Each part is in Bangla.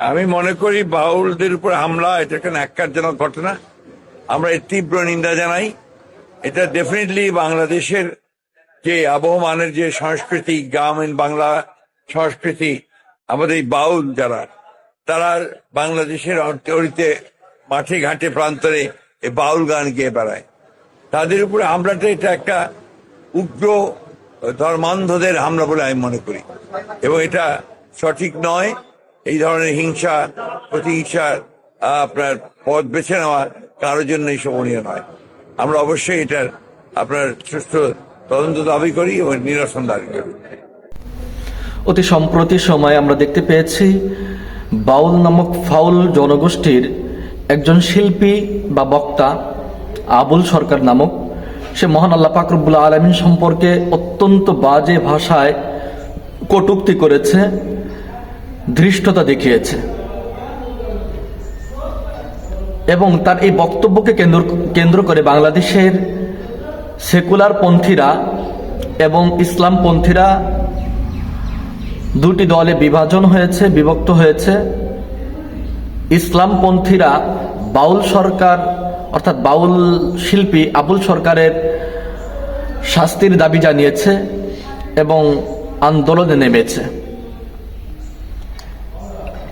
আমি মনে করি বাউলদের উপর হামলা এটা একটা ন্যাক্কারজনক ঘটনা। আমরা এর তীব্র নিন্দা জানাই। এটা ডেফিনেটলি বাংলাদেশের যে আবহমানের যে সংস্কৃতি, গ্রামীণ বাংলা সংস্কৃতি, আমাদের এই বাউল যারা, তারা বাংলাদেশের অর্থনীতিতে মাঠে ঘাটে প্রান্তরে এই বাউল গান গেয়ে বেড়ায়। তাদের উপরে হামলাটা এটা একটা উগ্র ধর্মান্ধদের হামলা বলে আমি মনে করি, এবং এটা সঠিক নয়। এই ধরনের হিংসা প্রতিহিংসার আপনার পথ বেছে নেওয়া কারোর জন্যই শোভনীয় নয়। আমরা অবশ্যই এটার আপনার সুষ্ঠু তদন্ত দাবি করি এবং নিরসন দাবি করি। অতি সম্প্রতি সময়ে আমরা দেখতে পেয়েছি বাউল নামক ফাউল জনগোষ্ঠীর একজন শিল্পী বা বক্তা আবুল সরকার নামক, সে মহান আল্লাহ পাক রব্বুল আলামিন সম্পর্কে অত্যন্ত বাজে ভাষায় কটূক্তি করেছে, ধৃষ্টতা দেখিয়েছে, এবং তার এই বক্তব্যকে কেন্দ্র করে বাংলাদেশের সেকুলার পন্থীরা এবং ইসলাম পন্থীরা দুটি দলে বিভক্ত হয়েছে। ইসলামপন্থীরা বাউল সরকার অর্থাৎ বাউল শিল্পী আবুল সরকারের শাস্তির দাবি জানিয়েছে এবং আন্দোলনে নেমেছে।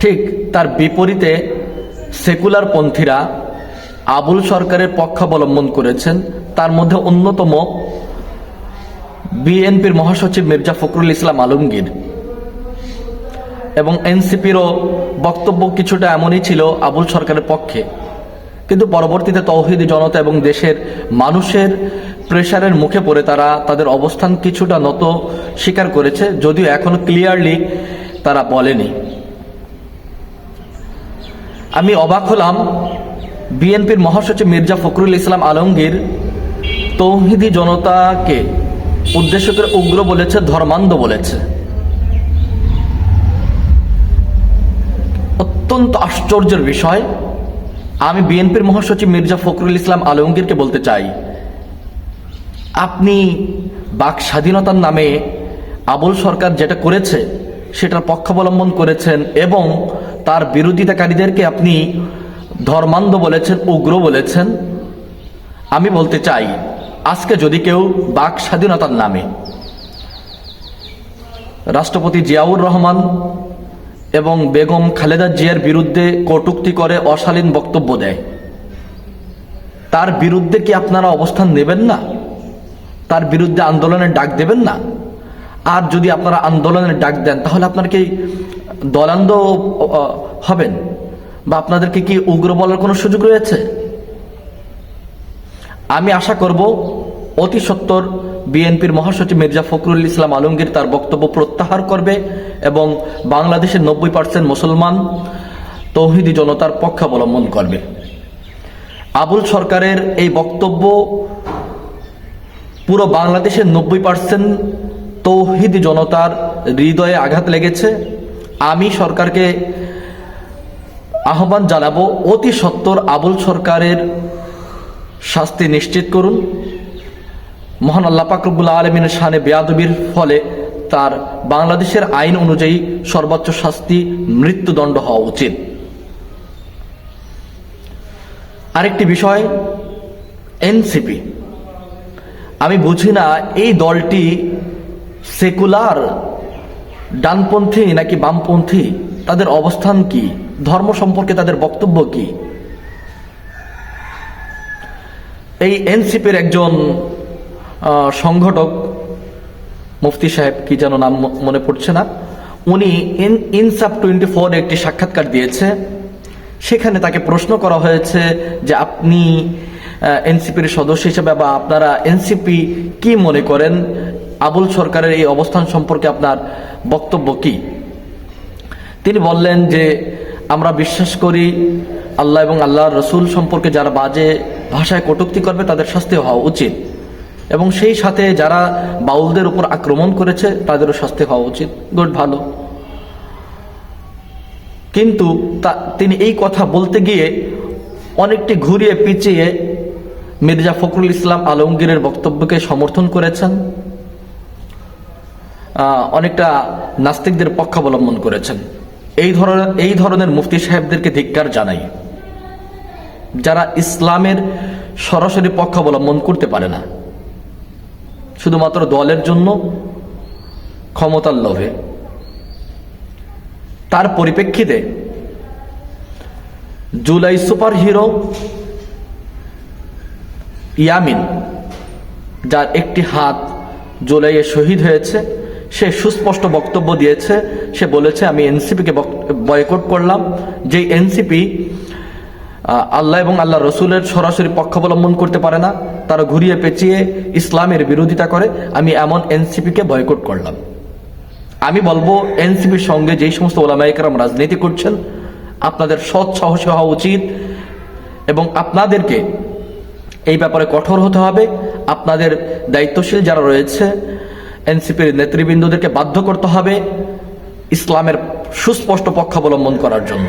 ঠিক তার বিপরীতে সেকুলার পন্থীরা আবুল সরকারের পক্ষাবলম্বন করেছেন। তার মধ্যে অন্যতম বিএনপির মহাসচিব মির্জা ফখরুল ইসলাম আলমগীর, এবং এনসিপিরও বক্তব্য কিছুটা এমনই ছিল আবুল সরকারের পক্ষে। কিন্তু পরবর্তীতে তৌহিদি জনতা এবং দেশের মানুষের প্রেসারের মুখে পড়ে তারা তাদের অবস্থান কিছুটা নত স্বীকার করেছে, যদিও এখনো ক্লিয়ারলি তারা বলেনি। আমি অবাক হলাম, বিএনপির মহাসচিব মির্জা ফখরুল ইসলাম আলমগীর তৌহিদি জনতাকে উদ্দেশ্য করে উগ্র বলেছে, ধর্মান্ধ বলেছে। অত্যন্ত আশ্চর্যের বিষয়। আমি বিএনপির মহাসচিব মির্জা ফখরুল ইসলাম আলমগীরকে বলতে চাই, আপনি বাক স্বাধীনতার নামে আবুল সরকার যেটা করেছে সেটার পক্ষাবলম্বন করেছেন এবং তার বিরোধিতাকারীদেরকে আপনি ধর্মান্ধ বলেছেন, উগ্র বলেছেন। আমি বলতে চাই, আজকে যদি কেউ বাক স্বাধীনতার নামে রাষ্ট্রপতি জিয়াউর রহমান এবং বেগম খালেদা জিয়ার বিরুদ্ধে কটূক্তি করে, অশালীন বক্তব্য দেয়, তার বিরুদ্ধে কি আপনারা অবস্থান নেবেন না? তার বিরুদ্ধে আন্দোলনের ডাক দেবেন না? আর যদি আপনারা আন্দোলনের ডাক দেন, তাহলে আপনারা কি দলান্ধ হবেন বা আপনাদেরকে কি উগ্র বলার কোনো সুযোগ রয়েছে? আমি আশা করব অতি সত্বর বিএনপির মহাসচিব মির্জা ফখরুল ইসলাম আলমগীর তার বক্তব্য প্রত্যাহার করবে এবং বাংলাদেশের 90% মুসলমান তৌহিদি জনতার পক্ষাবলম্বন করবে। আবুল সরকারের এই বক্তব্য পুরো বাংলাদেশের 90% তৌহিদি জনতার হৃদয়ে আঘাত লেগেছে। আমি সরকারকে আহ্বান জানাবো, অতি সত্বর আবুল সরকারের শাস্তি নিশ্চিত করুন। মহান আল্লাহ পাক রব্বুল আলামিনের শানে বেয়াদবির ফলে তার বাংলাদেশের আইন অনুযায়ী সর্বোচ্চ শাস্তি মৃত্যুদণ্ড হওয়া উচিত। আরেকটি বিষয়, এনসিপি। আমি বুঝি না এই দলটি সেকুলার, ডানপন্থী নাকি বামপন্থী, তাদের অবস্থান কি, ধর্ম সম্পর্কে তাদের বক্তব্য কি? এই এনসিপির একজন সংগঠক, মুফতি সাহেব, কি যেন নাম মনে পড়ছে না, উনি ইনসাফ 24 একটি সাক্ষাৎকার দিয়েছে। সেখানে তাকে প্রশ্ন করা হয়েছে যে আপনি এনসিপির সদস্য হিসেবে বা আপনারা এনসিপি কি মনে করেন, আবুল সরকারের এই অবস্থান সম্পর্কে আপনার বক্তব্য কি? তিনি বললেন যে আমরা বিশ্বাস করি আল্লাহ এবং আল্লাহর রসুল সম্পর্কে যারা বাজে ভাষায় কটূক্তি করবে তাদের শাস্তি হওয়া উচিত, এবং সেই সাথে যারা বাউলদের উপর আক্রমণ করেছে তাদেরও শাস্তি হওয়া উচিত। গুড, ভালো। কিন্তু তিনি এই কথা বলতে গিয়ে অনেকটি ঘুরিয়ে পিছিয়ে মির্জা ফখরুল ইসলাম আলমগীরের বক্তব্যকে সমর্থন করেছেন, অনেকটা নাস্তিকদের পক্ষাবলম্বন করেছেন। এই ধরনের মুফতি সাহেবদেরকে ধিক্কার জানাই, যারা ইসলামের সরাসরি পক্ষ অবলম্বন করতে পারে না, শুধুমাত্র দলের জন্য, ক্ষমতার লোভে। তার পরিপ্রেক্ষিতে জুলাই সুপার হিরো ইয়ামিন, যার একটি হাত জুলাইয়ে শহীদ হয়েছে, সে সুস্পষ্ট বক্তব্য দিয়েছে। সে বলেছে, আমি এনসিপিকে বয়কট করলাম। যে এনসিপি আল্লাহ এবং আল্লাহ রসুলের সরাসরি পক্ষ অবলম্বন করতে পারে না, তারা ঘুরিয়ে পেঁচিয়ে ইসলামের বিরোধিতা করে, আমি এমন এনসিপিকে বয়কট করলাম। আমি বলবো, এনসিপির সঙ্গে যেই সমস্ত ওলামায়ে কেরাম রাজনীতি করছেন, আপনাদের সৎ সাহসী হওয়া উচিত এবং আপনাদেরকে এই ব্যাপারে কঠোর হতে হবে। আপনাদের দায়িত্বশীল যারা রয়েছে, এনসিপির নেতৃবৃন্দদেরকে বাধ্য করতে হবে ইসলামের সুস্পষ্ট পক্ষ অবলম্বন করার জন্য।